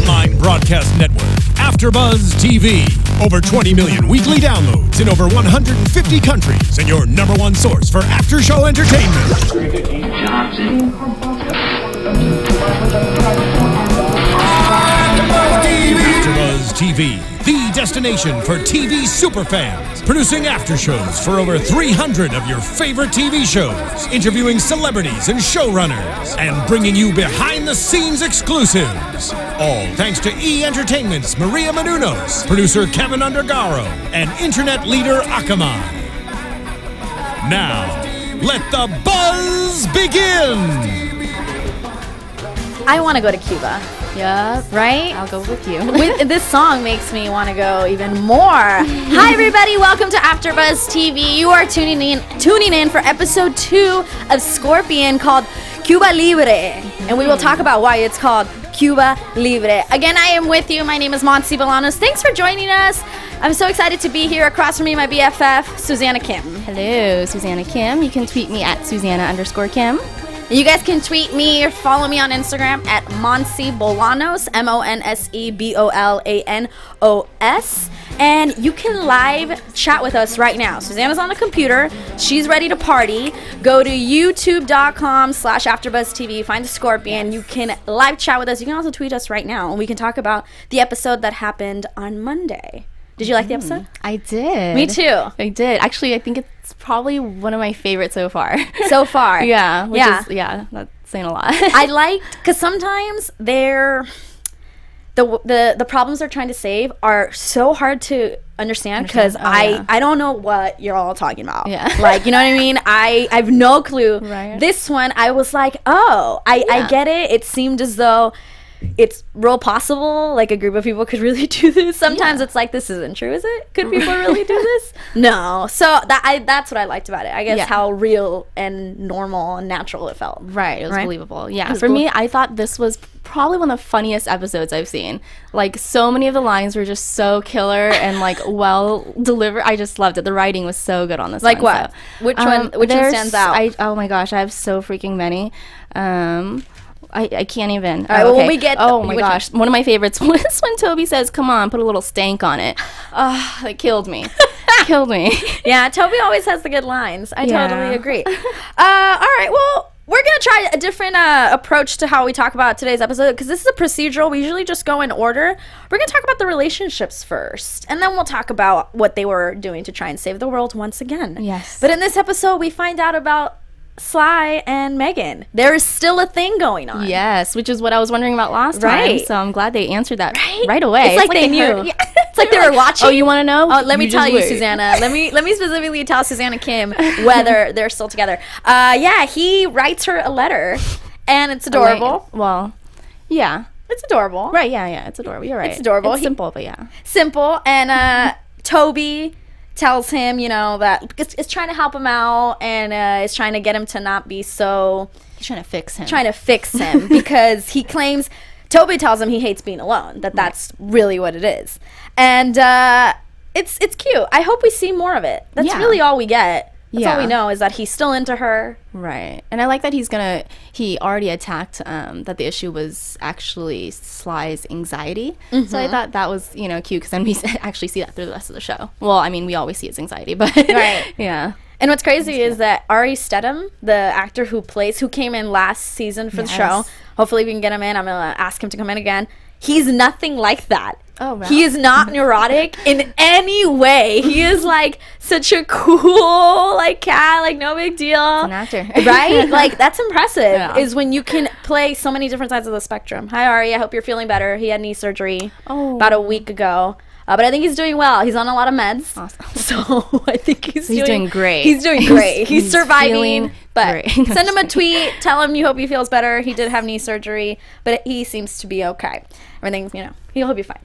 online broadcast network, AFTERBUZZ TV. Over 20 million weekly downloads in over 150 countries, and your number one source for after-show entertainment. AFTERBUZZ TV, the destination for TV superfans, producing aftershows for over 300 of your favorite TV shows, interviewing celebrities and showrunners, and bringing you behind-the-scenes exclusives. All thanks to E! Entertainment's Maria Menounos, producer Kevin Undergaro, and internet leader Akamai. Now, let the buzz begin! I want to go to Cuba. Yep. Right? I'll go with you. This song makes me want to go even more. Hi, everybody. Welcome to AFTERBUZZ TV. You are tuning in for episode 2 of Scorpion called Cuba Libre. And we will talk about why it's called Cuba Libre. Again, I am with you. My name is Monse Bolanos. Thanks for joining us. I'm so excited to be here. Across from me, my BFF, Susannah Kim. Hello, Susannah Kim. You can tweet me at Susannah_Kim. You guys can tweet me or follow me on Instagram at Monse Bolanos, MonseBolanos. And you can live chat with us right now. Susannah's on the computer. She's ready to party. Go to youtube.com/AfterBuzzTV. Find the Scorpion. You can live chat with us. You can also tweet us right now. And we can talk about the episode that happened on Monday. Did you like the episode? I did. Me too. I did. Actually, I think it's probably one of my favorites so far. So far. Yeah. Yeah. That's saying a lot. I liked, because sometimes the problems they're trying to save are so hard to understand because I don't know what you're all talking about. Yeah. Like, you know what I mean? I have no clue. Right. This one, I was like, oh, I get it. It seemed as though it's real possible, like a group of people could really do this. Sometimes it's like, this isn't true, is it? Could people really do this? No. So that's what I liked about it. I guess how real and normal and natural it felt. Right. It was believable. Yeah. For me, I thought this was probably one of the funniest episodes I've seen. Like, so many of the lines were just so killer and like well delivered. I just loved it. The writing was so good on this. Like one, what? So. Which one stands out? Oh my gosh, I have so freaking many. I can't even. All right, well, when we get... Oh, my gosh. One of my favorites was when Toby says, come on, put a little stank on it. That killed me. Killed me. Yeah, Toby always has the good lines. I totally agree. All right, well, we're going to try a different approach to how we talk about today's episode, because this is a procedural. We usually just go in order. We're going to talk about the relationships first, and then we'll talk about what they were doing to try and save the world once again. Yes. But in this episode, we find out about Sly and Megan. There is still a thing going on. Yes, which is what I was wondering about last time. So I'm glad they answered that right away. It's like they knew. It's like they were watching. Oh, you want to know? Oh, let me tell you, Susannah. Let me specifically tell Susannah Kim whether they're still together. He writes her a letter, and it's adorable. Well, yeah. It's adorable. Right, yeah, it's adorable. You're right. It's adorable. It's simple, but yeah. Simple, and Toby tells him, that it's trying to help him out, and is trying to get him to not be so... He's trying to fix him. Because he claims... Toby tells him he hates being alone, that's really what it is. And it's cute. I hope we see more of it. That's really all we get. That's all we know, is that he's still into her. Right. And I like that he already attacked that the issue was actually Sly's anxiety. Mm-hmm. So I thought that was, cute, because then we actually see that through the rest of the show. Well, I mean, we always see his anxiety, but right. Yeah. And what's crazy is that Ari Stedham, the actor who came in last season for the show, hopefully we can get him in. I'm going to ask him to come in again. He's nothing like that. Oh, wow. He is not neurotic in any way. He is like such a cool cat, like no big deal. An actor. Right? Like, that's impressive, is when you can play so many different sides of the spectrum. Hi, Ari. I hope you're feeling better. He had knee surgery about a week ago. But I think he's doing well. He's on a lot of meds. Awesome. So I think he's doing great. He's doing great. He's surviving. But great. Send him a tweet. Tell him you hope he feels better. He did have knee surgery, but he seems to be okay. Everything, he'll be fine.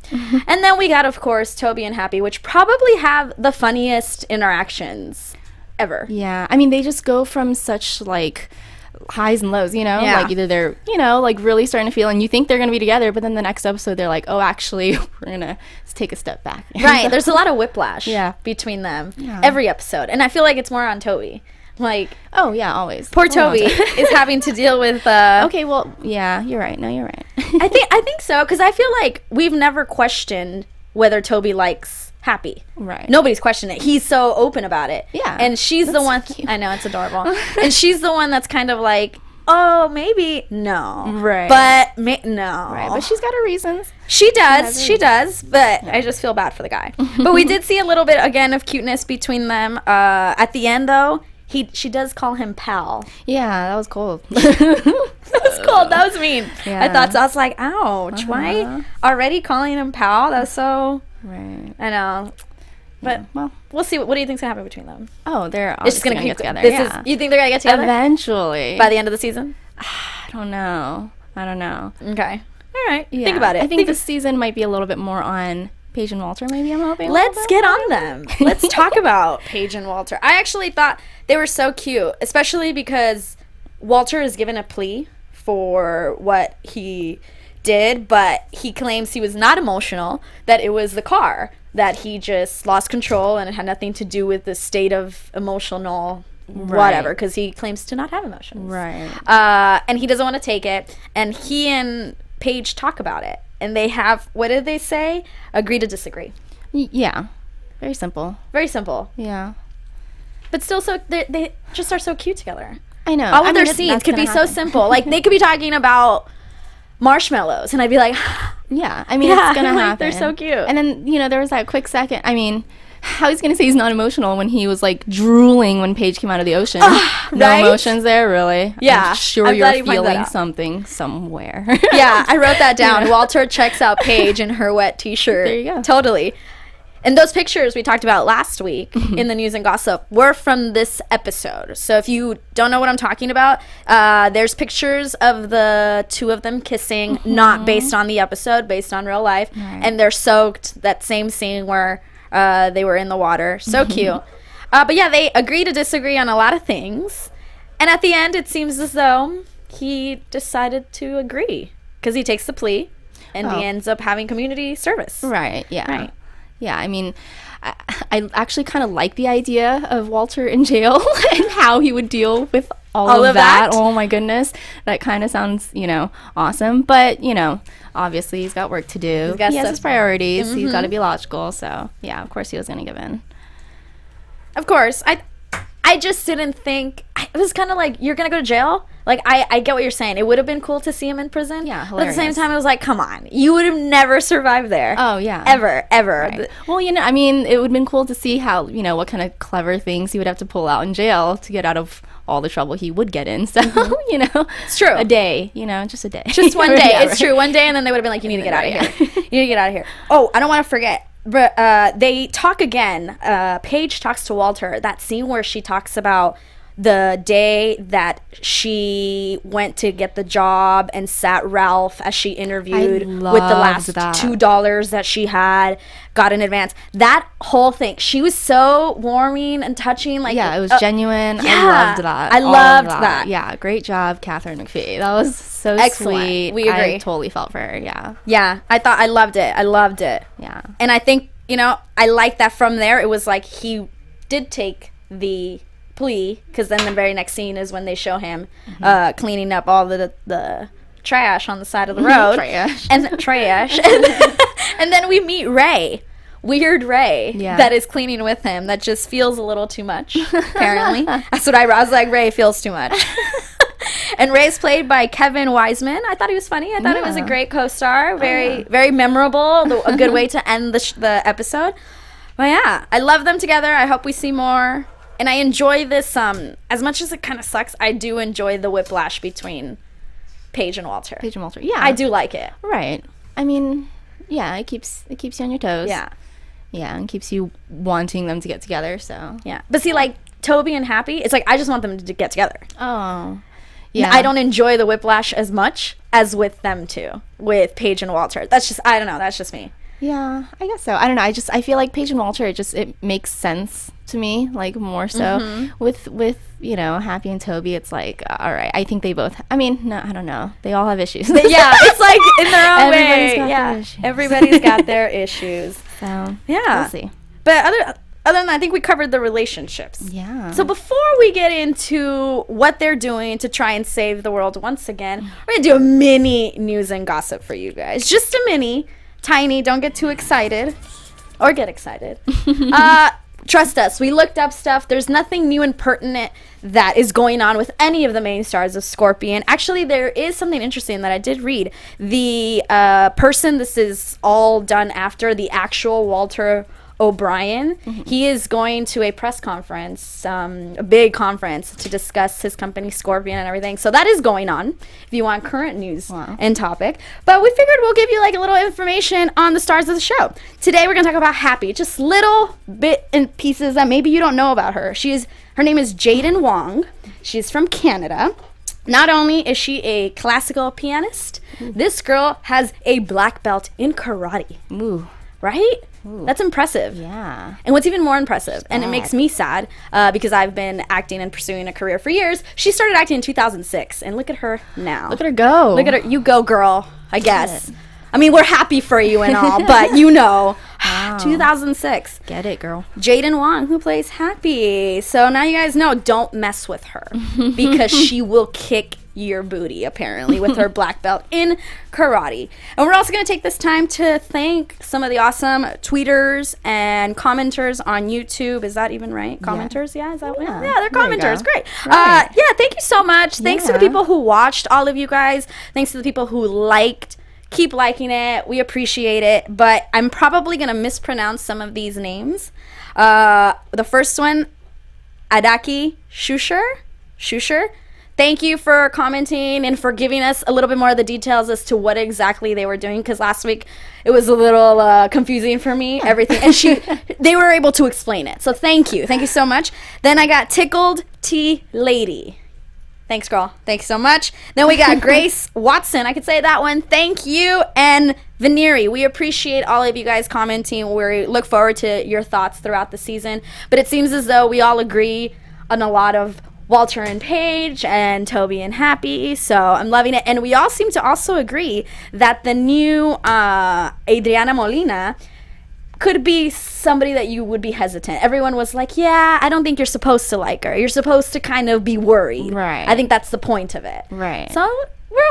And then we got, of course, Toby and Happy, which probably have the funniest interactions ever. Yeah. I mean, they just go from such, highs and lows, like either they're really starting to feel and you think they're gonna be together, but then the next episode they're like, oh, actually we're gonna take a step back. Right. There's a lot of whiplash between them every episode, and I feel like it's more on Toby. Like, Oh yeah, always. poor Hold on Toby to- is having to deal with. Okay, well, yeah, you're right. No, you're right. I think so, because I feel like we've never questioned whether Toby likes Happy. Right. Nobody's questioned it. He's so open about it. Yeah, And she's the that's one. cute. I know, it's adorable. And she's the one that's kind of like, oh, maybe no. Right. But no. Right, but she's got her reasons. She does. has She does. But I just feel bad for the guy. But we did see a little bit again of cuteness between them. At the end, though, she does call him pal. Yeah, that was cold. That was cold. That was mean. Yeah. I thought so. I was like, ouch. Why already calling him pal? That's so. Right. I know. But Well, we'll see. What do you think's gonna happen between them? oh, they're It's just obviously gonna gonna get keep together. This Yeah. is. You think they're gonna get together Eventually. by the end of the season? I don't know. Okay. All right. Yeah. Think about it. I think this season might be a little bit more on Paige and Walter. Maybe I'm hoping. Let's get on them. Let's talk about Paige and Walter. I actually thought they were so cute, especially because Walter is given a plea for what he did, but he claims he was not emotional, that it was the car, that he just lost control and it had nothing to do with the state of emotional whatever, because he claims to not have emotions. Right. And he doesn't want to take it. And he and Paige talk about it. And they have, what did they say? Agree to disagree. Yeah. Very simple. Very simple. Yeah. But still, so they just are so cute together. I know. All of I mean, their that's scenes could be gonna so happen. simple. Like, they could be talking about marshmallows. And I'd be like, Yeah. I mean, Yeah, it's gonna like, happen. they're so cute. And then there was that quick second. I mean, how he's gonna say he's not emotional when he was like drooling when Paige came out of the ocean? No right? emotions there, really. Yeah, I'm sure I'm glad you're you pointed that feeling out. something somewhere. yeah, I wrote that down. Yeah. Walter checks out Paige in her wet t-shirt. There you go. Totally. And those pictures we talked about last week Mm-hmm. in the news and gossip were from this episode. So if you don't know what I'm talking about, there's pictures of the two of them kissing, not based on the episode, based on real life. Right. And they're soaked, that same scene where they were in the water. So cute. But yeah, they agree to disagree on a lot of things. And at the end, it seems as though he decided to agree because he takes the plea and Oh. he ends up having community service. Right. Yeah. Right. Yeah. I mean, I actually kind of like the idea of Walter in jail and how he would deal with all of that. Oh my goodness, that kind of sounds awesome. But obviously he's got work to do. He's got He has stuff- his priorities. He's got to be logical. So yeah, of course he was gonna give in. Of course. I just didn't think it was kind of like, you're gonna go to jail. Like, I get what you're saying. It would have been cool to see him in prison. Yeah, But at the same hilarious. time, it was like, come on, you would have never survived there. Oh yeah. Ever. Right. Well, I mean, it would have been cool to see how, what kind of clever things he would have to pull out in jail to get out of all the trouble he would get in. So, It's true. A day, just a day. Just one day. Yeah, It's right. true. One day, and then they would have been like, you need to get out of Yeah. here. You need to get out of here. Oh, I don't want to forget. But they talk again. Paige talks to Walter. That scene where she talks about the day that she went to get the job and sat Ralph as she interviewed with the last that. $2 that she had got in advance. That whole thing, she was so warming and touching. Like, Yeah, it was genuine. yeah, I loved that. I All of loved that. Yeah, great job, Katharine Mcphee. That was so Excellent. sweet. We agree. I totally felt for her. Yeah. Yeah, I loved it. I loved it. Yeah. And I think, I like that from there. It was like he did take the plea, because then the very next scene is when they show him cleaning up all the trash on the side of the road. Trash. And trash. And then we meet Ray. Weird Ray. Yeah. That is cleaning with him. That just feels a little too much, apparently. That's what I was like, Ray feels too much. And Ray's played by Kevin Wiseman. I thought he was funny. I thought it was a Yeah. great co-star. Very memorable. A good way to end the episode. But yeah, I love them together. I hope we see more. And I enjoy this. As much as it kind of sucks, I do enjoy the whiplash between Paige and Walter. Paige and Walter. Yeah. I do like it. Right. I mean, yeah, it keeps you on your toes. Yeah. Yeah, and keeps you wanting them to get together. So. Yeah. But see, like Toby and Happy, it's like I just want them to get together. Oh. Yeah. I don't enjoy the whiplash as much as with them two, with Paige and Walter. That's just, I don't know. That's just me. Yeah, I guess so. I don't know. I feel like Paige and Walter, it makes sense to me, like more so. With Happy and Toby, it's like, all right, I think they both. I mean, no, I don't know. They all have issues. Yeah, it's like in their own Everybody's way. got Yeah, their issues. everybody's got their issues. So Yeah. we'll see. But other than that, I think we covered the relationships. Yeah. So before we get into what they're doing to try and save the world once again, we're going to do a mini news and gossip for you guys. Just a mini, tiny, don't get too excited. Or get excited. Trust us, we looked up stuff. There's nothing new and pertinent that is going on with any of the main stars of Scorpion. Actually, there is something interesting that I did read. The person this is all done after, the actual Walter O'Brien, he is going to a press conference, a big conference, to discuss his company Scorpion and everything. So that is going on if you want current news and topic. But we figured we'll give you like a little information on the stars of the show. Today we're going to talk about Happy, just little bit and pieces that maybe you don't know about her. Her name is Jaden Wong. She's from Canada. Not only is she a classical pianist, this girl has a black belt in karate. Ooh. Right? Ooh. That's impressive. Yeah. And what's even more impressive, and it makes me sad, because I've been acting and pursuing a career for years, she started acting in 2006, and look at her now. Look at her go. Look at her. You go, girl, I guess. I mean, we're happy for you and all, but you know, 2006. Get it, girl. Jaden Wong, who plays Happy. So now you guys know, don't mess with her, because she will kick your booty, apparently, with her black belt in karate. And we're also going to take this time to thank some of the awesome tweeters and commenters on YouTube. Is that even right? Commenters? Yeah, is that Yeah. Yeah, they're commenters. Great. Right. Yeah, thank you so much. Thanks to the people who watched, all of you guys. Thanks to the people who liked. Keep liking it. We appreciate it. But I'm probably going to mispronounce some of these names. The first one, Adaki Shusher. Thank you for commenting and for giving us a little bit more of the details as to what exactly they were doing, because last week it was a little confusing for me, everything. And they were able to explain it. So thank you. Thank you so much. Then I got Tickled Tea Lady. Thanks, girl. Thanks so much. Then we got Grace Watson. I could say that one. Thank you. And Veneri. We appreciate all of you guys commenting. We look forward to your thoughts throughout the season. But it seems as though we all agree on a lot of Walter and Paige and Toby and Happy, so I'm loving it. And we all seem to also agree that the new Adriana Molina could be somebody that you would be hesitant. Everyone was like, yeah, I don't think you're supposed to like her. You're supposed to kind of be worried. Right. I think that's the point of it. Right. So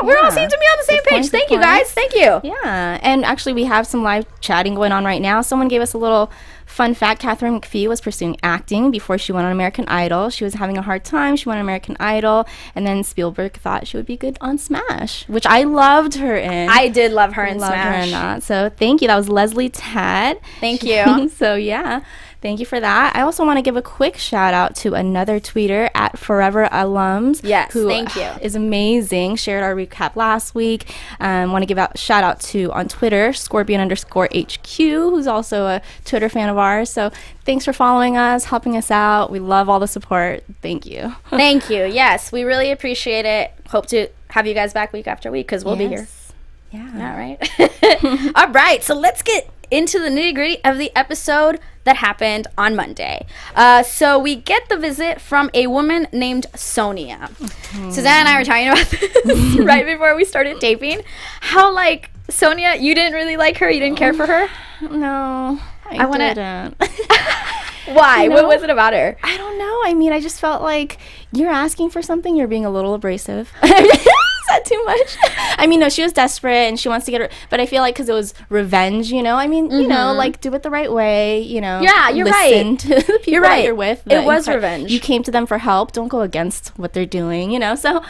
we're all seem to be on the same page. Thank you, guys. Thank you. Yeah. And actually, we have some live chatting going on right now. Someone gave us a little fun fact. Katharine Mcphee was pursuing acting before she went on American Idol. She was having a hard time. She went on American Idol. And then Spielberg thought she would be good on Smash, which I loved her in. I did love her in Loved Smash. her in that. So thank you. That was Leslie Tad. Thank you. So yeah. Thank you for that. I also want to give a quick shout out to another tweeter at Forever Alums. Yes, who thank you. Is amazing. Shared our recap last week. Want to give a shout out to on Twitter, Scorpion_HQ, who's also a Twitter fan of ours. So thanks for following us, helping us out. We love all the support. Thank you. Thank you. Yes, we really appreciate it. Hope to have you guys back week after week, because we'll be here. Yeah. All right. All right. So let's get into the nitty gritty of the episode that happened on Monday. So we get the visit from a woman named Sonia. Susannah and I were talking about this right before we started taping. How, like, Sonia, you didn't really like her? You didn't care for her? No, I didn't. Why? You know, what was it about her? I don't know. I mean, I just felt like you're asking for something. You're being a little abrasive. Is that too much? I mean, no, she was desperate and she wants to get her. But I feel like because it was revenge, you know? I mean, you know, like, do it the right way, you know? Yeah, you're listen right. to the people that you're with. It was revenge. You came to them for help. Don't go against what they're doing, you know? So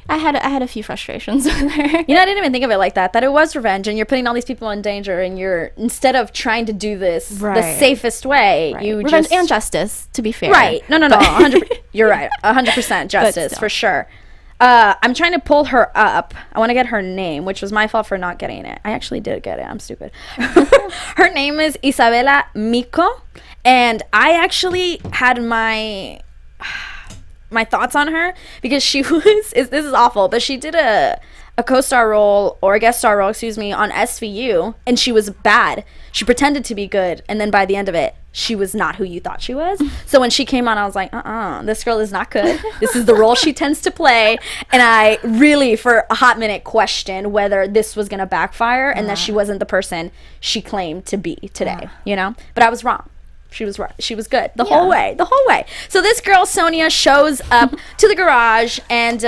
I had a few frustrations with her. You know, I didn't even think of it like that it was revenge, and you're putting all these people in danger, and you're, instead of trying to do this the safest way, you revenge just... and justice, to be fair. Right. No, 100%. You're right. 100% justice, for sure. I'm trying to pull her up. I want to get her name, which was my fault for not getting it. I actually did get it. I'm stupid. Her name is Isabela Miko, and I actually had my thoughts on her because she was, this is awful, but she did a co-star role, or a guest star role, excuse me, on SVU, and she was bad. She pretended to be good, and then by the end of it, she was not who you thought she was. So when she came on, I was like, this girl is not good. This is the role she tends to play. And I really, for a hot minute, questioned whether this was going to backfire and that she wasn't the person she claimed to be today, you know? But I was wrong. She was right. She was good the whole way. So this girl Sonia shows up to the garage, and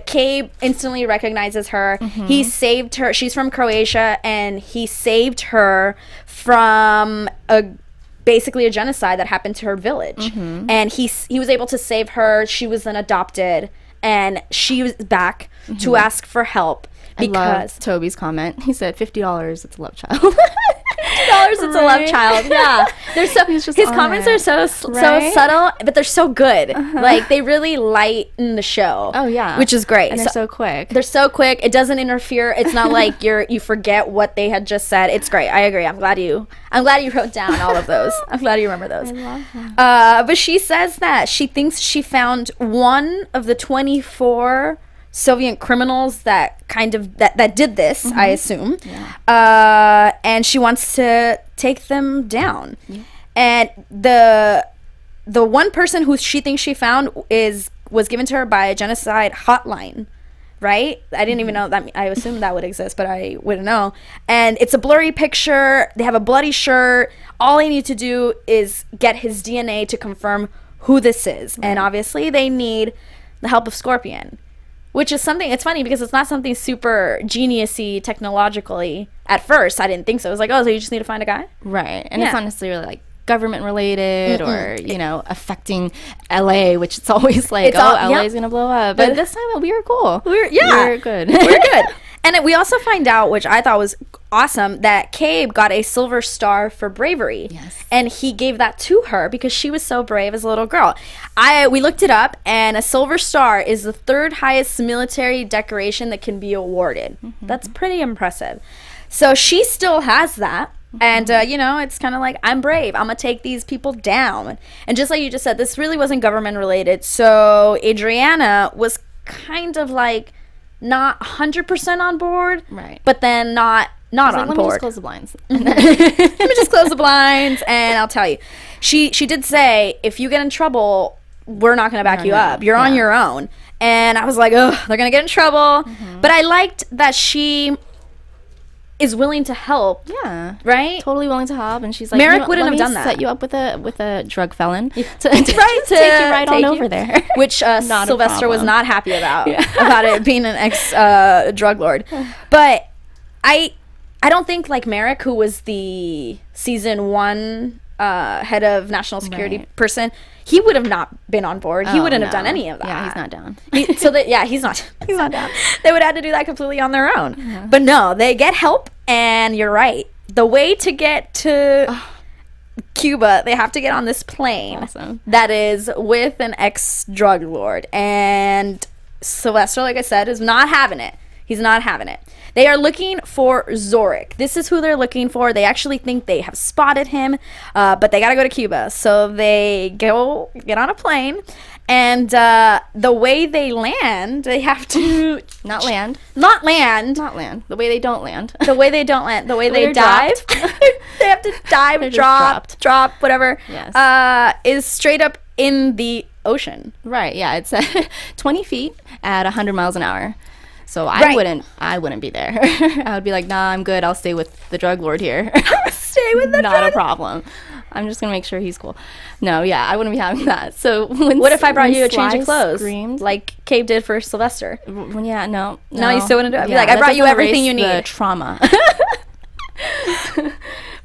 Cabe instantly recognizes her. He saved her. She's from Croatia, and he saved her from basically a genocide that happened to her village. And he was able to save her. She was then adopted, and she was back to ask for help. Because I love Toby's comment. He said $50, it's a love child. $50, it's a love child. Yeah. They're so his comments are so subtle, but they're so good. Like, they really lighten the show. Oh yeah. Which is great. And they're so quick. They're so quick. It doesn't interfere. It's not like you forget what they had just said. It's great. I agree. I'm glad you wrote down all of those. I'm glad you remember those. I love that. But she says that she thinks she found one of the 24 Soviet criminals that did this, I assume. Yeah. And she wants to take them down. Yeah. And the one person who she thinks she found was given to her by a genocide hotline, right? I didn't even know that. I assumed that would exist, but I wouldn't know. And it's a blurry picture. They have a bloody shirt. All they need to do is get his DNA to confirm who this is. Right. And obviously they need the help of Scorpion. Which is something, it's funny because it's not something super genius-y technologically. At first, I didn't think so. It was like, oh, so you just need to find a guy? Right. And it's not necessarily like government related or, affecting LA, which it's always like, LA is going to blow up. But this time we were cool. We were good. We were good. And we also find out, which I thought was awesome, that Cabe got a silver star for bravery. Yes. And he gave that to her because she was so brave as a little girl. We looked it up, and a silver star is the third highest military decoration that can be awarded. That's pretty impressive. So she still has that. And, it's kind of like, I'm brave. I'm going to take these people down. And just like you just said, this really wasn't government related. So Adriana was kind of like not 100% on board. Right. But then not on board. Let me just close the blinds. Let me just close the blinds, and I'll tell you. She did say, if you get in trouble, we're not going to back you up. You're on your own. And I was like, oh, they're going to get in trouble. But I liked that she is willing to help. Yeah. Right? Totally willing to help. And she's like, Merrick wouldn't have done that. Set you up with a drug felon to take you right on over there. Which Sylvester was not happy about it being an ex drug lord. But I don't think like Merrick, who was the season 1 head of national security person, he would have not been on board. He wouldn't have done any of that. Yeah, he's not down. He's not down. They would have had to do that completely on their own. Yeah. But no, they get help, and you're right. The way to get to Cuba, they have to get on this plane that is with an ex-drug lord. And Sylvester, like I said, is not having it. He's not having it. They are looking for Zorik. This is who they're looking for. They actually think they have spotted him, but they got to go to Cuba. So they get on a plane, and the way they land, they have to... Not land. The way they don't land. The way they dive. They have to dive, drop, whatever. Yes. Is straight up in the ocean. Right, yeah. It's 20 feet at 100 miles an hour. So I wouldn't be there. I would be like, nah, I'm good. I'll stay with the drug lord here. Stay with the Not a problem. I'm just gonna make sure he's cool. No, yeah, I wouldn't be having that. So what if I brought you a change of clothes, like Cabe did for Sylvester? No, you still wouldn't do it. I'd be like, I brought you everything you need. The trauma.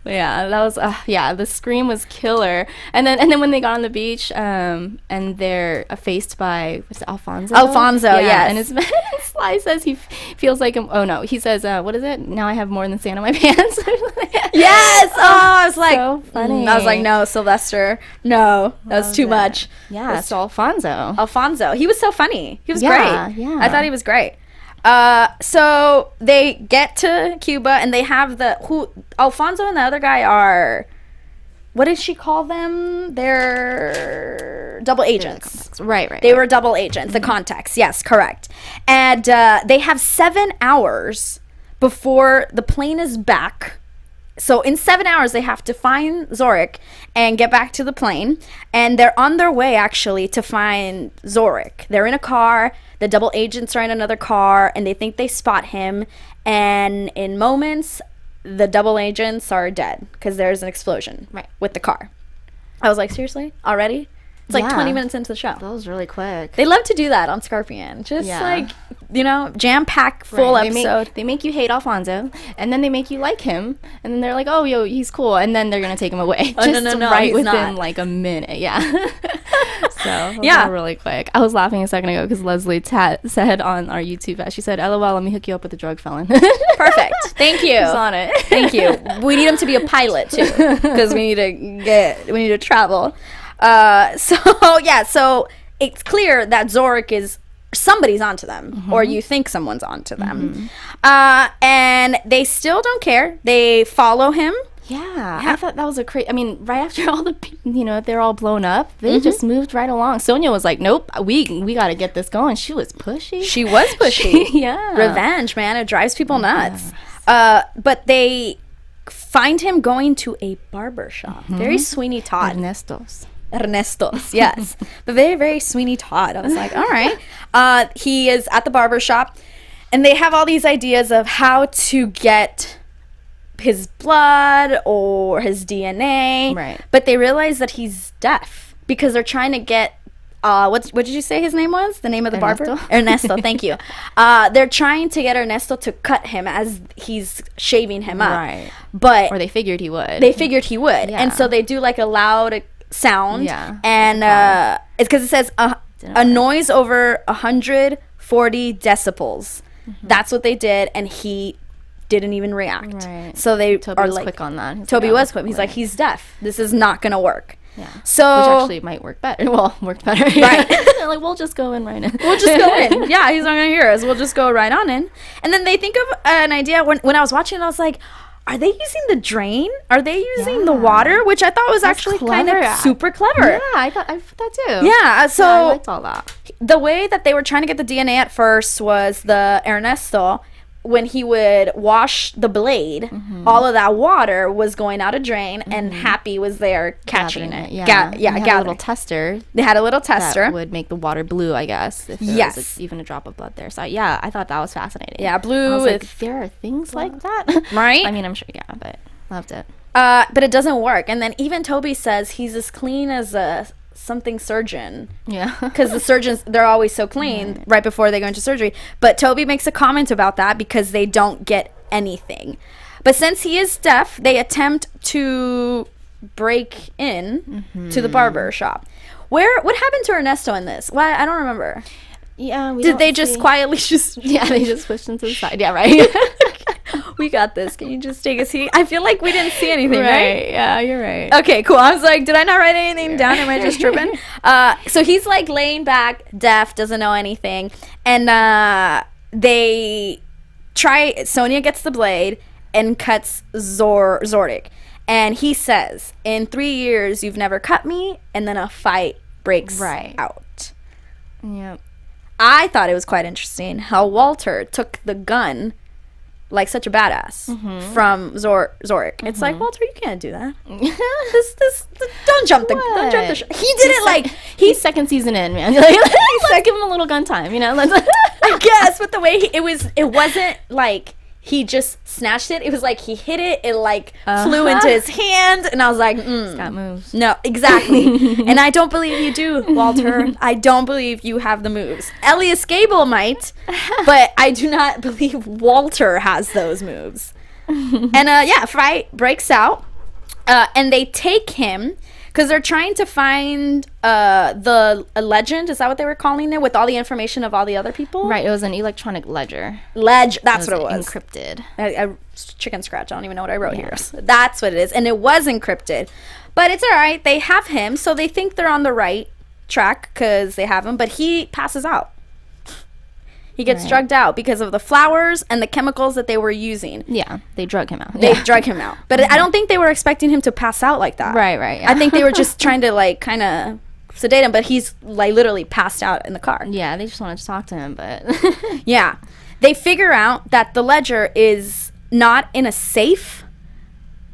But yeah, that was the scream was killer. And then when they got on the beach, and they're faced by Alfonso. Yes. And his Sly says he feels like him. Oh no, he says, what is it? Now I have more than sand on my pants. Yes. Oh, I was like, so funny. I was like, no, Sylvester, no, that was too much. Yeah, it's Alfonso. He was so funny. He was great. Yeah. I thought he was great. So they get to Cuba, and they have Alfonso and the other guy are, what did she call them? They're double agents. Right. They were double agents, the contacts. Yes, correct. And they have 7 hours before the plane is back. So in 7 hours, they have to find Zorik and get back to the plane. And they're on their way, actually, to find Zorik. They're in a car. The double agents are in another car, and they think they spot him. And in moments, the double agents are dead because there's an explosion with the car. I was like, seriously? Already? It's like Yeah. 20 minutes into the show. That was really quick. They love to do that on Scorpion. Just like, you know, jam-pack full Right. episode. They make you hate Alfonso, and then they make you like him, and then they're like, oh, yo, he's cool, and then they're going to take him away. Oh, Just no, right he's within, not. like, a minute. Yeah. So, Yeah. really quick. I was laughing a second ago because Leslie said on our YouTube, she said, LOL, let me hook you up with a drug felon. Perfect. Thank you. He's on it. Thank you. We need him to be a pilot, too, because we need to travel. So it's clear that somebody's onto them, or you think someone's onto them. And they still don't care. They follow him. Yeah, I thought that was I mean, right after all they're all blown up, they just moved right along. Sonia was like, nope, we got to get this going. She was pushy. She was pushy. Yeah. Revenge, man. It drives people nuts. But they find him going to a barber shop. Very Sweeney Todd. Ernesto's, yes. But very, very Sweeney Todd. I was like, all right. He is at the barber shop, and they have all these ideas of how to get his blood or his DNA. Right. But they realize that he's deaf because they're trying to get what did you say his name was? The name of the barber? Ernesto, thank you. They're trying to get Ernesto to cut him as he's shaving him up. Right. But Or they figured he would. Yeah. And so they do like a loud sound. Yeah. And it's because it says a noise over 140 decibels. That's what they did, and he didn't even react. Right. So they Toby are was like, quick on that. He's Toby like, was quick. He's like, he's deaf. This is not gonna work. Yeah. So which actually might work better. Well, worked better. Right. They're like, we'll just go in right in. We'll just go in. Yeah, he's not gonna hear us. We'll just go right on in. And then they think of an idea. When I was watching it, I was like, are they using the drain? Are they using the water? Which I thought was actually kind of super clever. Yeah, I thought that too. Yeah, so I liked all that. The way that they were trying to get the DNA at first was the Ernesto, when he would wash the blade, all of that water was going out a drain, and Happy was there catching it. Yeah, they had a gathering. little tester. They had a little tester That would make the water blue, I guess. If there was even a drop of blood there. So yeah, I thought that was fascinating. Yeah, blue. I was like, there are things like that, right? I mean, I'm sure, yeah, but loved it. But it doesn't work. And then even Toby says he's as clean as a something surgeon. Yeah. Because the surgeons, they're always so clean right before they go into surgery. But Toby makes a comment about that because they don't get anything. But since he is deaf, they attempt to break in to the barber shop. What happened to Ernesto in this? Why, I don't remember. Yeah. Did they just quietly just... Yeah, they just pushed him to the side. Yeah, right. We got this. Can you just take a seat? I feel like we didn't see anything, right? Yeah, you're right. Okay, cool. I was like, did I not write anything down? Am I just tripping? So he's like laying back, deaf, doesn't know anything. And Sonia gets the blade and cuts Zordic. And he says, in 3 years, you've never cut me. And then a fight breaks out. Yeah. I thought it was quite interesting how Walter took the gun like such a badass from Zorik. It's like, Walter, you can't do that. Don't jump the shot. He did it like he's second season in, man. Let's give him a little gun time, you know. I guess, but the way it wasn't like he just snatched it. It was like he hit it. It like flew into his hand, and I was like, He's got moves. No, exactly. And I don't believe you do, Walter. I don't believe you have the moves. Elias Gable might, but I do not believe Walter has those moves. And fight breaks out, and they take him because they're trying to find a legend. Is that what they were calling it? With all the information of all the other people? Right. It was an electronic ledger. That's what it was. Encrypted. I chicken scratch. I don't even know what I wrote here. That's what it is. And it was encrypted. But it's all right. They have him. So they think they're on the right track because they have him. But he passes out. He gets drugged out because of the flowers and the chemicals that they were using. Yeah, they drug him out. They drug him out. But I don't think they were expecting him to pass out like that. Right, yeah. I think they were just trying to, like, kind of sedate him. But he's, like, literally passed out in the car. Yeah, they just wanted to talk to him, but... Yeah. They figure out that the ledger is not in a safe,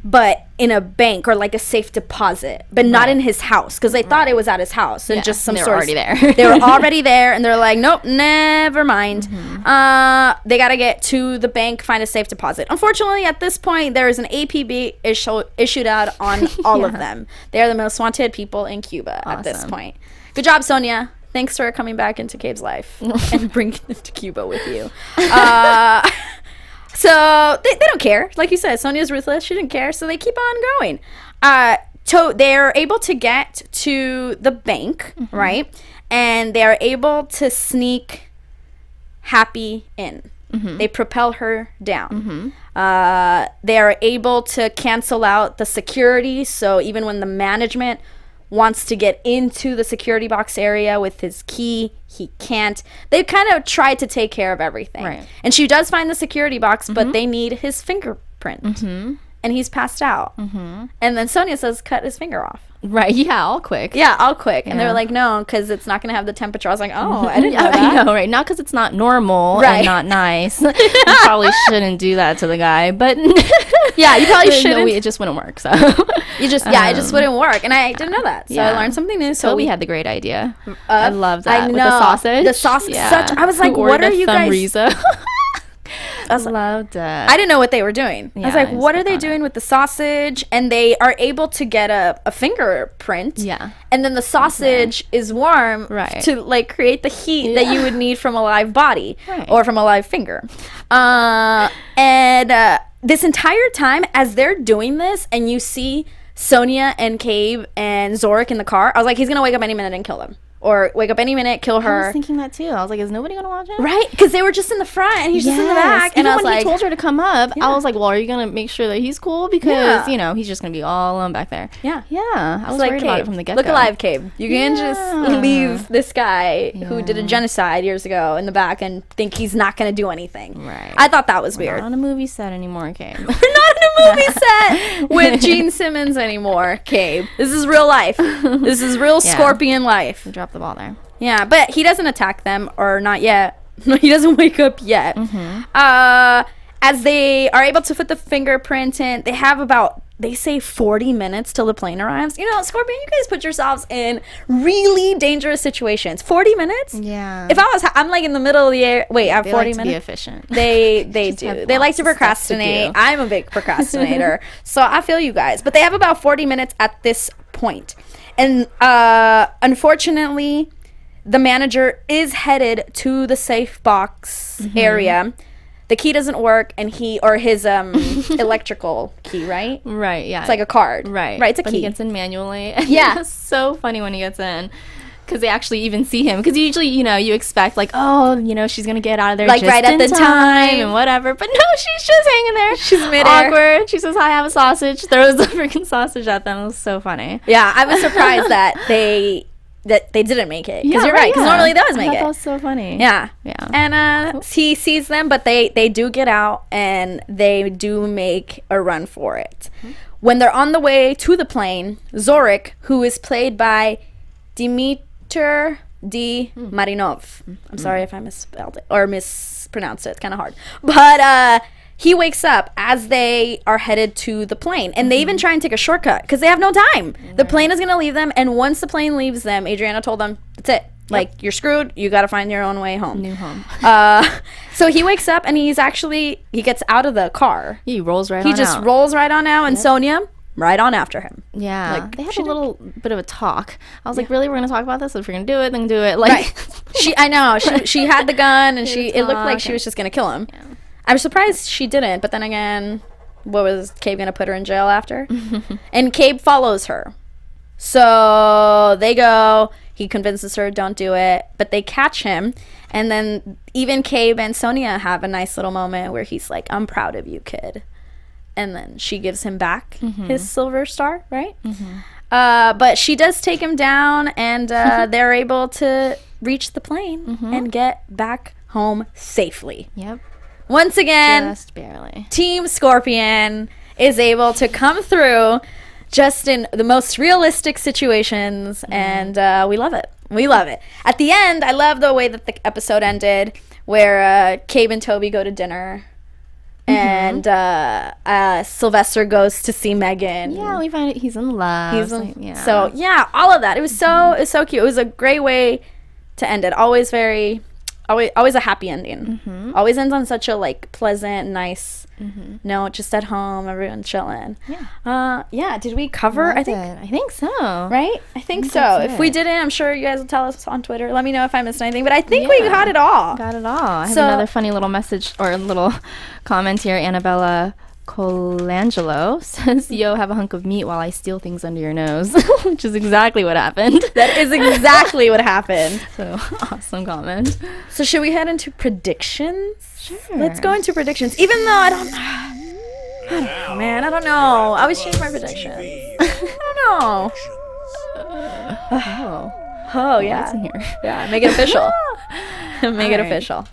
but in a bank or like a safe deposit, but not in his house, because they thought it was at his house and just some they were sort already of there. they were already there, and they're like, nope, never mind. They got to get to the bank, find a safe deposit. Unfortunately, at this point, there is an APB issued out on all of them. They are the most wanted people in Cuba at this point. Good job, Sonia. Thanks for coming back into Cabe's life and bringing them to Cuba with you. So they don't care. Like you said, Sonia's ruthless. She didn't care. So they keep on going. They're able to get to the bank, right? And they're able to sneak Happy in. They propel her down. They are able to cancel out the security. So even when the management wants to get into the security box area with his key, he can't. They kind of tried to take care of everything. Right. And she does find the security box, but they need his fingerprint. And he's passed out. And then Sonia says, cut his finger off. Right, yeah, all quick. Yeah, all quick. And they're like, no, because it's not going to have the temperature. I was like, oh, I didn't know that. I know, right? Not because it's not normal and not nice. You probably shouldn't do that to the guy, but yeah, you probably shouldn't. No, it just wouldn't work. So it just wouldn't work, and I didn't know that. So I learned something new. So we had the great idea. I love that. I know with the sausage. The sausage. I was like, what are you guys? I loved it. I didn't know what they were doing. I was like, what are they doing with the sausage? And they are able to get a fingerprint. Yeah. And then the sausage is warm to like create the heat that you would need from a live body or from a live finger. And this entire time, as they're doing this, and you see Sonia and Cabe and Zorik in the car, I was like, he's gonna wake up any minute and kill them. Or wake up any minute, kill her. I was thinking that too. I was like, is nobody gonna watch it? Right? Because they were just in the front and he's just in the back. And even I was when like, he told her to come up, I was like, well, are you gonna make sure that he's cool? Because you know, he's just gonna be all alone back there. Yeah. I was like, worried about it from the get-go. Look alive, Cabe. You can't just leave this guy who did a genocide years ago in the back and think he's not gonna do anything. Right. I thought that was weird. Not on a movie set anymore, Cabe. We're not in a movie set with Gene Simmons anymore, Cabe. This is real life. This is real Scorpion life. We dropped the ball there. Yeah, but he doesn't attack them, or not yet. He doesn't wake up yet. As they are able to put the fingerprint in, they have about, they say 40 minutes till the plane arrives. You know, Scorpion, you guys put yourselves in really dangerous situations. 40 minutes? Yeah. If I was, I'm like in the middle of the air. Wait, I have 40 minutes? They like to be efficient. They do. They like to procrastinate. I'm a big procrastinator. So I feel you guys. But they have about 40 minutes at this point. And unfortunately, the manager is headed to the safe box area. The key doesn't work, and his electrical key, right? Right, yeah. It's like a card. Right. Right, it's a but key. He gets in manually. Yeah. It's so funny when he gets in. Because they actually even see him. Because usually, you know, you expect, like, oh, you know, she's going to get out of there like just right at the time and whatever. But no, she's just hanging there. She's midair. Awkward. She says, hi, I have a sausage. Throws the freaking sausage at them. It was so funny. Yeah, I was surprised that they didn't make it. Because you're right. Because normally they always make it. That was so funny. Yeah. And he sees them, but they do get out, and they do make a run for it. When they're on the way to the plane, Zorik, who is played by Dimitar D. Marinov. I'm sorry if I misspelled it or mispronounced it. It's kind of hard. But he wakes up as they are headed to the plane. And they even try and take a shortcut because they have no time. The plane is going to leave them. And once the plane leaves them, Adriana told them, that's it. Like, you're screwed. You got to find your own way home. New home. So he wakes up and he gets out of the car. He rolls right on out. He just rolls right on out. And Sonia, right on after him. Yeah. Like, they had a little bit of a talk. I was like, really? We're going to talk about this? If we're going to do it, then do it. Like, I know. She had the gun and it looked like she was just going to kill him. Yeah. I was surprised she didn't. But then again, what was Cabe going to put her in jail after? And Cabe follows her. So they go. He convinces her, don't do it. But they catch him. And then even Cabe and Sonia have a nice little moment where he's like, I'm proud of you, kid. And then she gives him back his silver star, right? But she does take him down, and they're able to reach the plane and get back home safely. Yep. Once again, just barely. Team Scorpion is able to come through just in the most realistic situations, and we love it. We love it. At the end, I love the way that the episode ended, where Cabe and Toby go to dinner and Sylvester goes to see Megan. Yeah, we find he's in love. So yeah, all of that. It was so cute. It was a great way to end it. Always a happy ending. Always ends on such a like pleasant, nice note. Just at home, everyone chilling. Yeah. Did we cover? I think so. Right? I think so. If we didn't, I'm sure you guys will tell us on Twitter. Let me know if I missed anything. But I think we got it all. I have another funny little message or little comment here. Annabella Colangelo says, "Yo, have a hunk of meat while I steal things under your nose," which is exactly what happened. That is exactly what happened. So awesome comment. So should we head into predictions? Sure. Let's go into predictions. Even though I don't know. I always change my predictions. I don't know. Oh yeah. What's in here? Yeah, make it official. Make it official.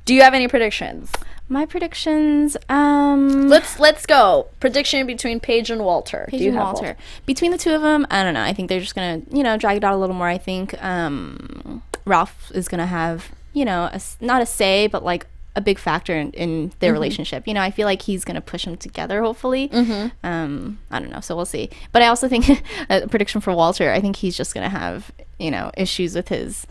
Do you have any predictions? My predictions. Let's go. Prediction between Paige and Walter. Paige and Walter. Between the two of them, I don't know. I think they're just gonna, drag it out a little more. I think Ralph is gonna have, not a say, but like a big factor in their relationship. I feel like he's gonna push them together. Hopefully. I don't know. So we'll see. But I also think a prediction for Walter. I think he's just gonna have, issues with his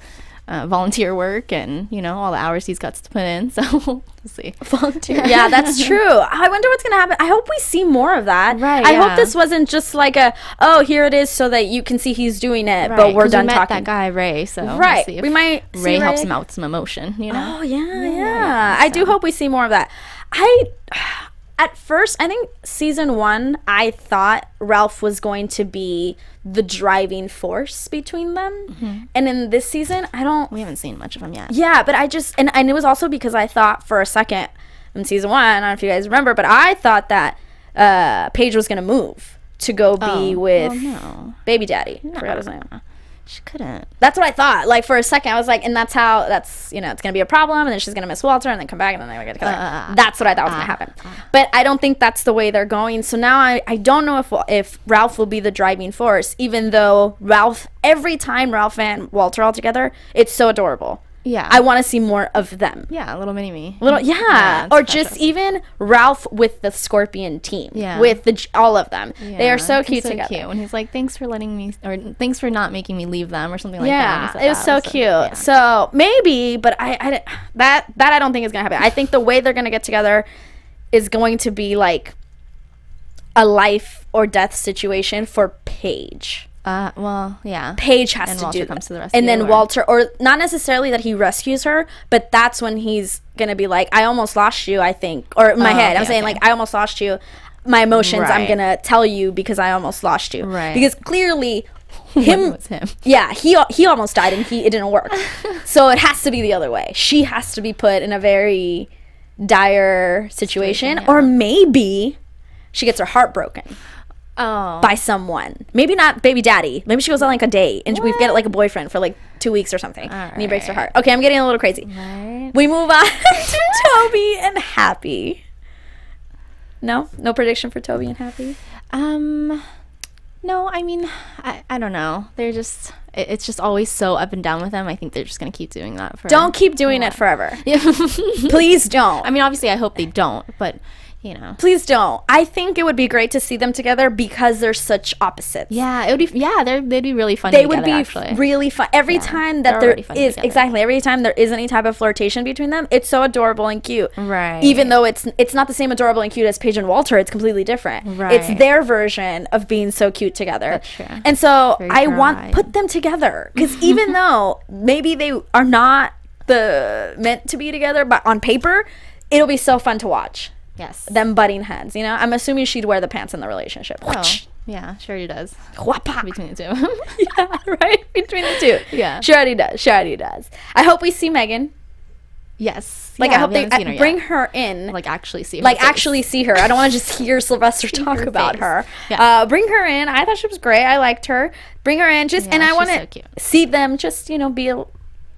volunteer work and all the hours he's got to put in, so we'll see. Volunteer. Yeah, that's true. I wonder what's gonna happen. I hope we see more of that. Right. I hope this wasn't just like here it is so that you can see he's doing it, but we're done talking. That guy Ray, so right. We'll see if we might Ray helps him out with some emotion. Oh yeah. I do hope we see more of that. At first, I think season 1, I thought Ralph was going to be the driving force between them. And in this season, we haven't seen much of him yet. Yeah, but I just, and it was also because I thought for a second in season 1, I don't know if you guys remember, but I thought that Paige was going to move to go be with baby daddy. I forgot his name. She couldn't. That's what I thought. Like for a second, I was like, and that's it's gonna be a problem, and then she's gonna miss Walter, and then come back, and then they're gonna get together. That's what I thought was gonna happen. But I don't think that's the way they're going. So now I don't know if Ralph will be the driving force, even though every time Ralph and Walter all together, it's so adorable. Yeah. I want to see more of them. Yeah, little mini me. Or just even Ralph with the Scorpion team. Yeah. With all of them. Yeah. They are so cute together. Cute. When he's like, thanks for letting me, or thanks for not making me leave them, or something like that. Yeah, it was so cute. Yeah. So maybe, but I don't think is going to happen. I think the way they're going to get together is going to be like a life or death situation for Paige. Paige has to do comes to the rescue, and then Walter, or not necessarily that he rescues her, but that's when he's gonna be like, I almost lost you, I think, or in my head I'm saying like, I almost lost you, my emotions, I'm gonna tell you because I almost lost you, because clearly him yeah, he almost died and it didn't work. So it has to be the other way. She has to be put in a very dire situation, or maybe she gets her heart broken by someone. Maybe not baby daddy. Maybe she goes on like a date and we get like a boyfriend for like 2 weeks or something. And he breaks her heart. Okay, I'm getting a little crazy. We move on to Toby and Happy. No prediction for Toby and Happy? No, I mean, I don't know. They're just, it's just always so up and down with them. I think they're just going to keep doing that forever. Don't keep doing it forever. Please don't. I mean, obviously I hope they don't, but please don't. I think it would be great to see them together because they're such opposites. Yeah, it would be. Yeah, they'd be really fun. They would be really fun. Every time that there is every time there is any type of flirtation between them, it's so adorable and cute. Right. Even though it's not the same adorable and cute as Paige and Walter, it's completely different. Right. It's their version of being so cute together. That's true. And so put them together, because even though maybe they are not meant to be together, but on paper, it'll be so fun to watch. Yes. Them butting heads, I'm assuming she'd wear the pants in the relationship. Oh, yeah, sure he does. Between the two. Yeah, right? Between the two. Yeah. Sure he does. I hope we see Megan. Yes. I hope they bring her in. Like, actually see her. Actually see her. I don't want to just hear Sylvester talk about her. Yeah. Bring her in. I thought she was great. I liked her. Bring her in. And I want to see them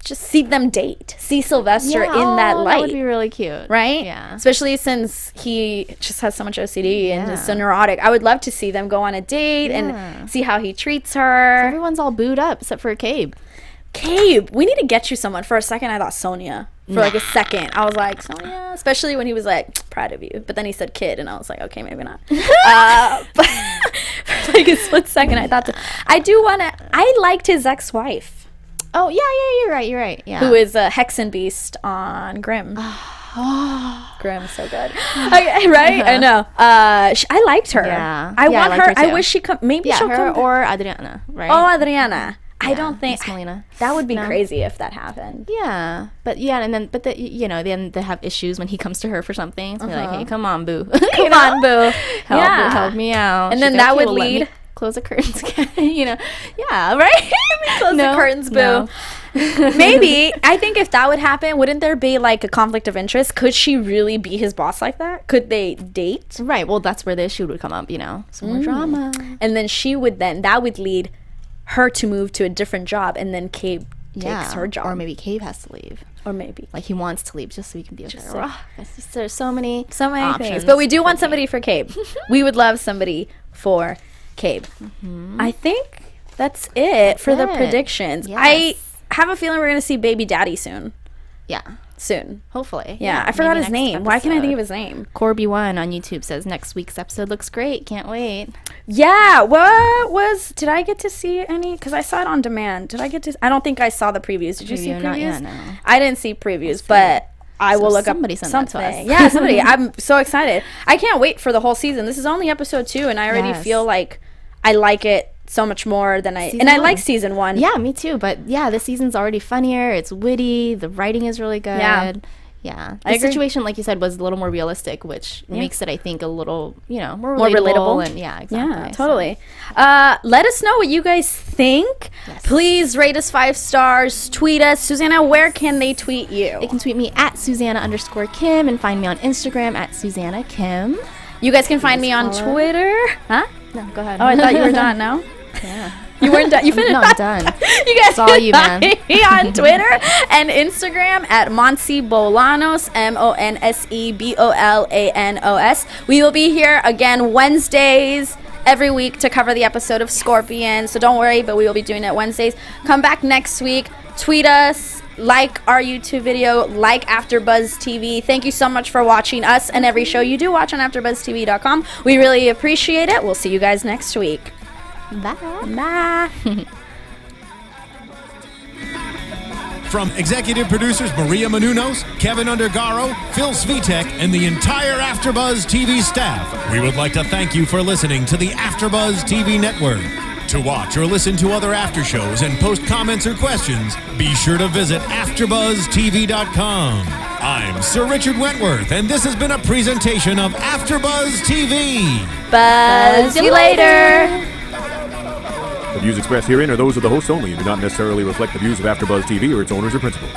see them date. See Sylvester in that light. That would be really cute. Right? Yeah. Especially since he just has so much OCD and is so neurotic. I would love to see them go on a date and see how he treats her. Everyone's all booed up except for Cabe. We need to get you someone. For a second, I thought Sonia. for like a second. I was like, so yeah, especially when he was like, proud of you. But then he said kid, and I was like, okay, maybe not. But for like a split second, I thought, I liked his ex-wife. Oh, yeah, you're right. Yeah. Who is a Hexen Beast on Grimm. Grimm, so good. Right? I know. I liked her. Yeah. I want her. Her I wish she could. Maybe she'll her come. or Adriana, right? Oh, Adriana. I don't think Miss Melina. that would be No. crazy if that happened. Yeah, but then they have issues when he comes to her for something. So like, hey, come on, boo, Come on, boo. help me out. And She's then like, that "Okay, would well, let me lead. close the curtains, yeah, right. Close the curtains, boo. No. Maybe. I think if that would happen, wouldn't there be like a conflict of interest? Could she really be his boss like that? Could they date? Right. Well, that's where the issue would come up. Some more drama. And then that would lead her to move to a different job, and then Cabe takes her job. Or maybe Cave has to leave. Or maybe. Like he wants to leave just so he can be with her. like- There's so many things. options But we do want somebody for Cabe. We would love somebody for Cabe. I think that's it for the it. predictions. Yes. I have a feeling we're going to see Baby Daddy soon. Yeah. Soon. Hopefully. Yeah, I forgot maybe his next name. Why can't I think of episode. his name? Corby1 on YouTube says next week's episode looks great. Can't wait. Yeah, did I get to see any? Because I saw it on demand. I don't think I saw the previews. Did you see Preview? Not previews? yet, no. I didn't see previews, but I will look up somebody sent that to something. us. Yeah, somebody. I'm so excited. I can't wait for the whole season. This is only episode 2, and I already Yes. feel like I like it so much more than I Season I one. like season 1. Yeah, me too. But yeah, this season's already funnier. It's witty. The writing is really good. Yeah. Yeah. I The agree. situation, like you said, was a little more realistic, which makes it, I think, a little, more More relatable. And yeah, exactly. Yeah, totally. Let us know what you guys think. Yes. Please rate us 5 stars. Tweet us. Susanna, where can they tweet you? They can tweet me at Susanna_Kim and find me on Instagram at Susanna Kim. You guys can find me on follow. Twitter. Huh? No, go ahead. Oh, I thought you were done. No? Yeah. You weren't done. You finished? No, I'm done. You guys It's all you, man. find me on Twitter and Instagram at Monse Bolanos, MonseBolanos. We will be here again Wednesdays every week to cover the episode of Scorpion. So don't worry, but we will be doing it Wednesdays. Come back next week. Tweet us. Like our YouTube video. Like AfterBuzz TV. Thank you so much for watching us and every show you do watch on AfterBuzzTV.com. We really appreciate it. We'll see you guys next week. Bye. Bye. From executive producers Maria Menounos, Kevin Undergaro, Phil Svitek, and the entire AfterBuzz TV staff, we would like to thank you for listening to the AfterBuzz TV network. To watch or listen to other after shows and post comments or questions, be sure to visit AfterBuzzTV.com. I'm Sir Richard Wentworth, and this has been a presentation of AfterBuzz TV. Buzz you later. The views expressed herein are those of the hosts only and do not necessarily reflect the views of AfterBuzz TV or its owners or principals.